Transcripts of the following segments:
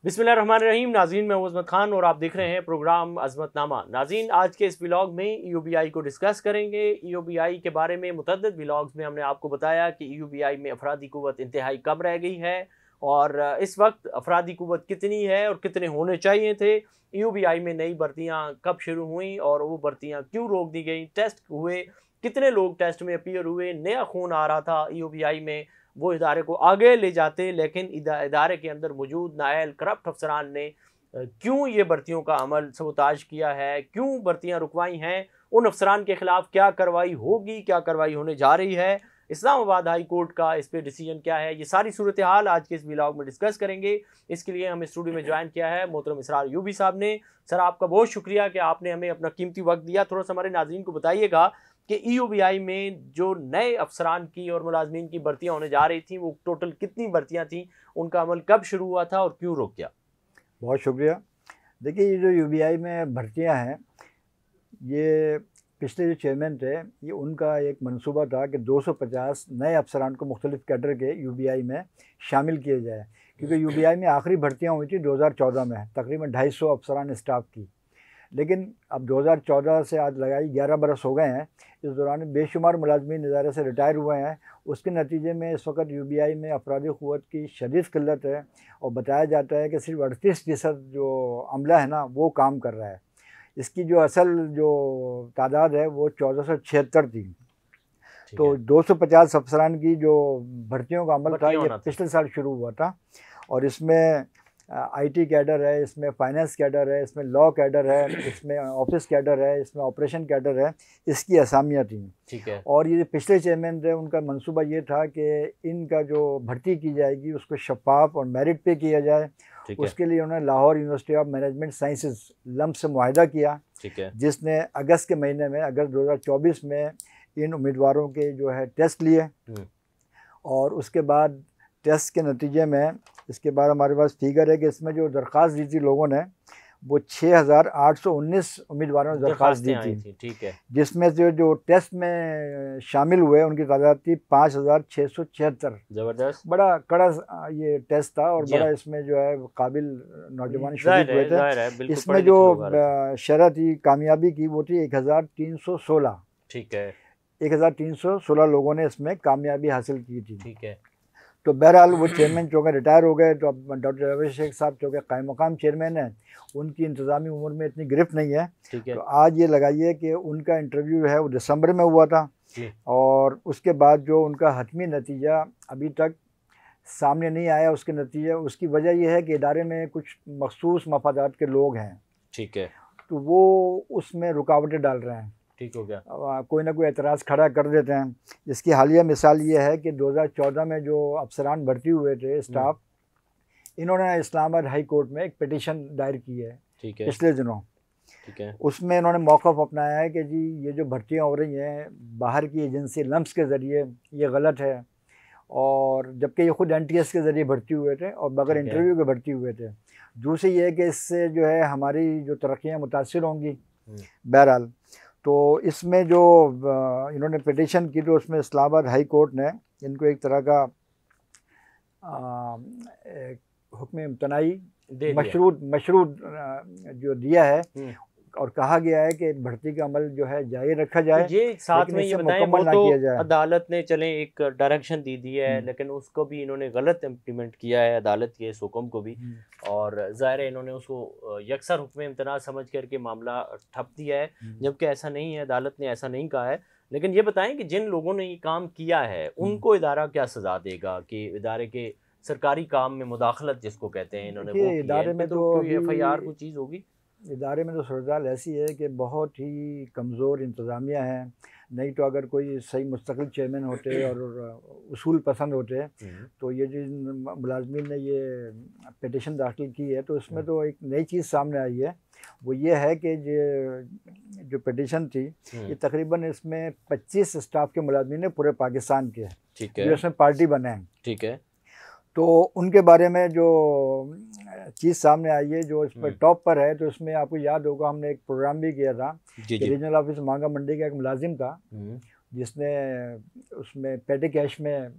बिस्मिल्लाहिर्रहमानिर्रहीम। नाज़रीन, मैं हूं अज़मत खान और आप देख रहे हैं प्रोग्राम अज़मतनामा। नाज़रीन, आज के इस व्लॉग में ईओबीआई को डिस्कस करेंगे। ईओबीआई के बारे में मुतअद्दिद व्लॉग्स में हमने आपको बताया कि ईओबीआई में अफरादी कुव्वत इंतहाई कम रह गई है और इस वक्त अफरादी कुव्वत कितनी है और कितने होने चाहिए थे। ईओबीआई में नई भर्तियाँ कब शुरू हुई और वो भर्तियाँ क्यों रोक दी गई, टेस्ट हुए, कितने लोग टेस्ट में अपीयर हुए, नया खून आ रहा था ईओबीआई में, वो इदारे को आगे ले जाते, लेकिन इदारे के अंदर मौजूद नायल करप्ट अफसरान ने क्यों ये भर्तियों का अमल सबोताज किया है, क्यों भर्तियां रुकवाई हैं, उन अफसरान के खिलाफ क्या कार्रवाई होगी, क्या कार्रवाई होने जा रही है, इस्लामाबाद हाई कोर्ट का इस पर डिसीजन क्या है, ये सारी सूरत हाल आज के इस व्लॉग में डिस्कस करेंगे। इसके लिए हम स्टूडियो में ज्वाइन किया है मोहतरम इसरार यूबी साहब ने। सर, आपका बहुत शुक्रिया कि आपने हमें अपना कीमती वक्त दिया। थोड़ा सा हमारे नाज़रीन को बताइएगा कि ईओबीआई में जो नए अफसरान की और मुलाजमीन की भर्तियां होने जा रही थी, वो टोटल कितनी भर्तियां थी, उनका अमल कब शुरू हुआ था और क्यों रोक गया? बहुत शुक्रिया। देखिए, ये जो यूबीआई में भर्तियां हैं, ये पिछले जो चेयरमैन थे, ये उनका एक मंसूबा था कि 250 नए अफसरान को मुख्तलिफ कैडर के यूबीआई में शामिल किए जाए, क्योंकि यूबीआई में आखिरी भर्तियां हुई थी 2014 में, तकरीबन 250 अफसरान स्टाफ की। लेकिन अब 2014 से आज लगाई 11 बरस हो गए हैं। इस दौरान बेशुमार मुलाजमीन इदारे से रिटायर हुए हैं। उसके नतीजे में इस वक्त यूबीआई में अफरादी क़ुव्वत की शदीद किल्लत है और बताया जाता है कि सिर्फ 38% जो अमला है ना, वो काम कर रहा है। इसकी जो असल जो तादाद है वो 1476 थी। तो 250 अफसरान की जो भर्तियों का अमल था, ये पिछले साल शुरू हुआ था और इसमें आईटी कैडर है, इसमें फाइनेंस कैडर है, इसमें लॉ कैडर है, इसमें ऑफिस कैडर है, इसमें ऑपरेशन कैडर है, इसकी असामियाँ थी। ठीक है। और ये पिछले चेयरमैन थे, उनका मंसूबा ये था कि इनका जो भर्ती की जाएगी उसको शफाफ और मेरिट पे किया जाए। उसके लिए उन्होंने Lahore university of management sciences लम्ब से मुआहिदा किया, जिसने अगस्त के महीने में, अगस्त 2024 में इन उम्मीदवारों के जो है टेस्ट लिए और उसके बाद टेस्ट के नतीजे में, इसके बाद हमारे पास फिगर है कि इसमें जो दरख्वास्त दी थी लोगों ने, वो 6819 उम्मीदवारों ने दरख्वास्त दी थी। ठीक है। जिसमें से जो टेस्ट में शामिल हुए उनकी तादाद थी 5676। ज़बरदस्त, बड़ा कड़ा ये टेस्ट था और बड़ा इसमें जो है काबिल नौजवान शरीक हुए थे। इसमें जो शरह थी कामयाबी की, वो थी 1316। ठीक है। 1316 लोगों ने इसमें कामयाबी हासिल की थी। ठीक है। तो बहरहाल वो चेयरमैन चूँकि रिटायर हो गए, तो अब डॉक्टर जावेद शेख साहब चूँकि कायम मकाम चेयरमैन हैं, उनकी इंतज़ामी उम्र में इतनी गिरफ्त नहीं है। तो आज ये लगाइए कि उनका इंटरव्यू है वो दिसंबर में हुआ था और उसके बाद जो उनका हतमी नतीजा अभी तक सामने नहीं आया। उसके नतीजे, उसकी वजह यह है कि इदारे में कुछ मखसूस मफादात के लोग हैं। ठीक है। तो वो उसमें रुकावटें डाल रहे हैं। ठीक हो गया, कोई ना कोई एतराज़ खड़ा कर देते हैं। इसकी हालिया मिसाल ये है कि 2014 में जो अफसरान भर्ती हुए थे स्टाफ, इन्होंने इस्लामाबाद हाई कोर्ट में एक पिटीशन दायर की है पिछले दिनों। ठीक है। उसमें इन्होंने मौक़िफ़ अपनाया है कि जी ये जो भर्तियाँ हो रही हैं बाहर की एजेंसी लम्स के ज़रिए, ये गलत है, और जबकि ये ख़ुद NTS के ज़रिए भर्ती हुए थे और बगैर इंटरव्यू के भर्ती हुए थे। दूसरी ये है कि इससे जो है हमारी जो तरक्कियाँ मुतासिर होंगी। बहरहाल तो इसमें जो इन्होंने पिटीशन की, तो उसमें इस्लामाबाद हाई कोर्ट ने इनको एक तरह का हुक्म इम्तनाई मशरूत जो दिया है और कहा गया है कि भर्ती का अमल जो है जारी रखा जाए। तो ये साथ में ये बताएं, वो तो अदालत ने चले एक डायरेक्शन दी है, लेकिन उसको भी इन्होंने गलत इम्प्लीमेंट किया है, अदालत के इस हुक्म को भी, और ज़ाहिर है इन्होंने उसको यकसर हुक्म इम्तना समझ करके मामला ठप दिया है, जबकि ऐसा नहीं है, अदालत ने ऐसा नहीं कहा है। लेकिन ये बताएं कि जिन लोगों ने ये काम किया है उनको इदारा क्या सज़ा देगा कि इदारे के सरकारी काम में मुदाखलत जिसको कहते हैं इन्होंने वो इदारे में तो FIR कोई चीज़ होगी? इदारे में तो सूरत ऐसी है कि बहुत ही कमज़ोर इंतज़ामिया है। नहीं तो अगर कोई सही मुस्तकिल चेयरमैन होते और उसूल पसंद होते तो ये जिन मुलाजमीन ने ये पिटीशन दाखिल की है, तो उसमें तो एक नई चीज़ सामने आई है। वो ये है कि जो पिटीशन थी, ये तकरीबन इसमें 25 स्टाफ के मुलाजमीन है पूरे पाकिस्तान के, जो इसमें पार्टी बने हैं। ठीक है। तो उनके बारे में जो चीज़ सामने आई है, जो इस पर टॉप पर है, तो इसमें आपको याद होगा हमने एक प्रोग्राम भी किया था कि रीजनल ऑफिस मांगा मंडी का एक मुलाजिम था जिसने उसमें पेटी कैश में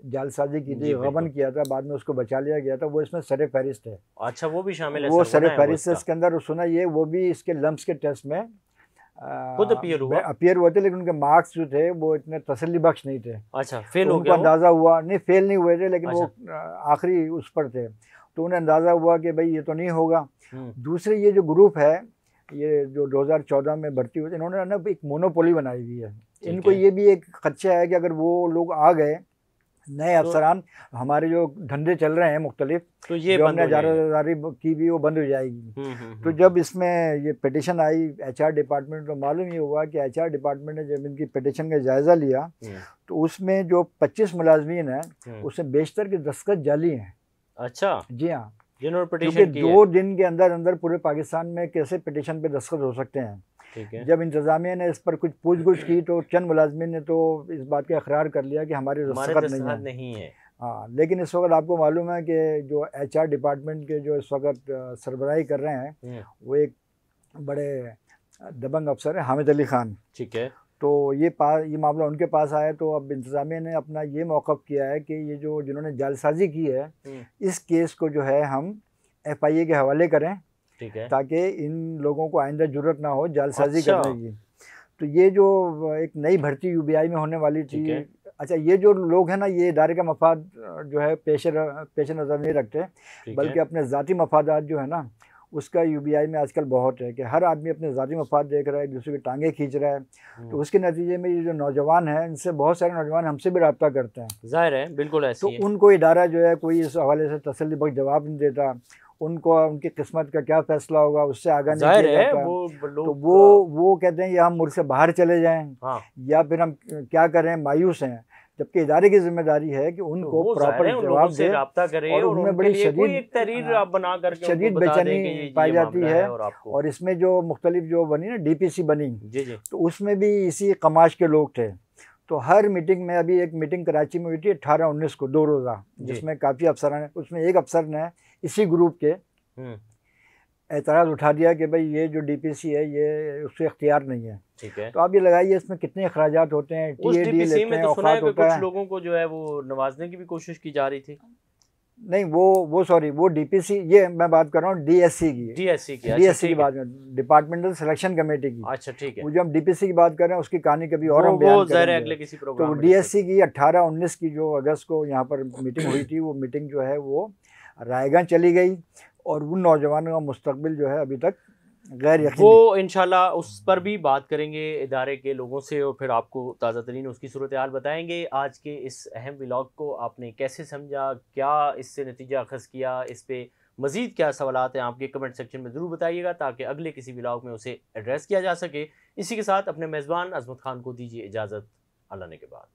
जालसाजी की थी, जी, गबन बिल्कुल। किया था, बाद में उसको बचा लिया गया था, वो इसमें सरे फहरिस्त है। अच्छा, वो भी शामिल है, वो सर, सरे बनाया हुआ फहरिस्त है इसका। इसके अंदर, सुना ये वो भी इसके लम्स के टेस्ट में खुद अपीयर हुआ? अपीयर हुए थे, लेकिन उनके मार्क्स जो थे वो इतने तसल्ली बख्श नहीं थे। अच्छा, फेल तो हो उनको गया वो? अंदाज़ा हुआ, नहीं फेल नहीं हुए थे, लेकिन वो अच्छा। आखिरी उस पर थे, तो उन्हें अंदाज़ा हुआ कि भाई ये तो नहीं होगा। हुँ, दूसरे ये जो ग्रुप है, ये जो 2014 में भर्ती हुए थे, इन्होंने ना एक मोनोपोली बनाई हुई है। ठीक इनको है। ये भी एक खदशा है कि अगर वो लोग आ गए, नए तो अफसरान, हमारे जो धंधे चल रहे हैं मुख्तलिफ, तो ये जो बंद हमने हो जाएगा। इजारादारी की भी, वो बंद हो जाएगी। तो हुँ। जब इसमें ये पिटिशन आई एचआर डिपार्टमेंट, तो मालूम ये हुआ कि एचआर डिपार्टमेंट ने जब इनकी पिटिशन का जायज़ा लिया, हुँ, तो उसमें जो 25 मुलाजमीन हैं, हुँ। उसमें बेशतर के दस्तखत जाली हैं। अच्छा, जी हाँ, जिन्होंने क्योंकि पिटीशन की है। 2 दिन के अंदर अंदर पूरे पाकिस्तान में कैसे पिटिशन पे दस्तखत हो सकते हैं। ठीक है। जब इंतज़ामिया ने इस पर कुछ पूछ-गुछ की, तो चंद मुलाजमीन ने तो इस बात का इकरार कर लिया कि हमारे हमारे दस्तखत नहीं दस्तखत है। नहीं है। हाँ, लेकिन इस वक्त आपको मालूम है कि जो एचआर डिपार्टमेंट के जो इस वक्त सरबराही कर रहे हैं, हुँ, वो एक बड़े दबंग अफसर हैं, हामिद अली खान। ठीक है। तो ये मामला उनके पास आया, तो अब इंतज़ामिया ने अपना ये मौक़िफ़ किया है कि ये जो जिन्होंने जालसाज़ी की है, हुँ, इस केस को जो है हम एफआईए के हवाले करें, ठीक है। ताकि इन लोगों को आइंदा जुर्रत ना हो जालसाज़ी अच्छा। करने की। तो ये जो एक नई भर्ती यूबीआई में होने वाली ठीक थी, है। अच्छा ये जो लोग हैं ना, ये इदारे का मफाद जो है पेश नज़र नहीं रखते, ठीक बल्कि है। अपने ज़ाती मफादात जो है ना, उसका यूबीआई में आजकल बहुत है कि हर आदमी अपने ज़ाती मफाद देख रहा है, एक दूसरे की टांगें खींच रहा है। तो हुँ, उसके नतीजे में ये जो नौजवान हैं, इनसे बहुत सारे नौजवान हमसे भी रब्ता करते हैं, ज़ाहिर है, बिल्कुल तो ऐसी है। उनको इदारा जो है कोई इस हवाले से तसल्ली बख्श जवाब नहीं देता। उनको उनकी किस्मत का क्या फ़ैसला होगा, उससे आगाह नहीं ज़ाहिर किया है, जाता। वो तो लोग वो कहते हैं या हम मुल्क से बाहर चले जाएँ, हाँ, या फिर हम क्या करें, मायूस हैं। जबकि इदारे की ज़िम्मेदारी है कि तो उनको वो ज़ाहिर प्रॉपर है उन लोगों जवाब से दे, राब्ता करे और और उनमें उनके बड़ी लिए कोई शदीद एक तहरीर आप बना करके उनको शदीद बता दें कि बेचैनी ये पाई जाती मामला है। और आपको। और इसमें जो मुख्तलिफ जो बनी ना डीपीसी बनी, जी, जी। तो उसमें भी इसी कमाश के लोग थे। तो हर मीटिंग में, अभी एक मीटिंग कराची में हुई थी 18-19 को, 2 रोज़ा, जी। जिसमें काफ़ी अफसरान, उसमें एक अफसर ने इसी ग्रुप के हुँ, एतराज़ उठा दिया कि भाई ये जो डीपीसी है, ये उससे इख्तियार नहीं है। ठीक है। तो आप ये लगाइए इसमें कितने अखराजात होते हैं, उस टीएडी डीपीसी लेते में हैं, तो सुना है औकात कि होता कुछ है। लोगों को जो है वो नवाज़ने की भी कोशिश की जा रही थी। नहीं, वो सॉरी, वो डीपीसी, ये मैं बात कर रहा हूँ डीएससी की। डीएससी की, अच्छा डीएससी की ठीक है। बात में, डिपार्टमेंटिव सिलेक्शन कमेटी की। अच्छा ठीक है। वो जो हम डीपीसी की बात कर रहे हैं, उसकी कहानी कभी और हम वो बयान ज़ाहिर है करेंगे। अगले किसी तो प्रोग्राम में डिस्कस डीएससी की 18-19 की जो अगस्त को यहाँ पर मीटिंग हुई थी, वो मीटिंग जो है वो रायगंज चली गई, और उन नौजवानों का मुस्तकबिल जो है अभी तक गैर यकीनी। वो इंशाल्लाह उस पर भी बात करेंगे इदारे के लोगों से, और फिर आपको ताज़ा तरीन उसकी सूरत हाल बताएंगे। आज के इस अहम व्लॉग को आपने कैसे समझा, क्या इससे नतीजा अखज़ किया, इस पे मज़ीद क्या सवालात हैं, आपके कमेंट सेक्शन में ज़रूर बताइएगा, ताकि अगले किसी व्लॉग में उसे एड्रेस किया जा सके। इसी के साथ अपने मेज़बान अज़मत खान को दीजिए इजाज़त। अल्लाह ने के बाद।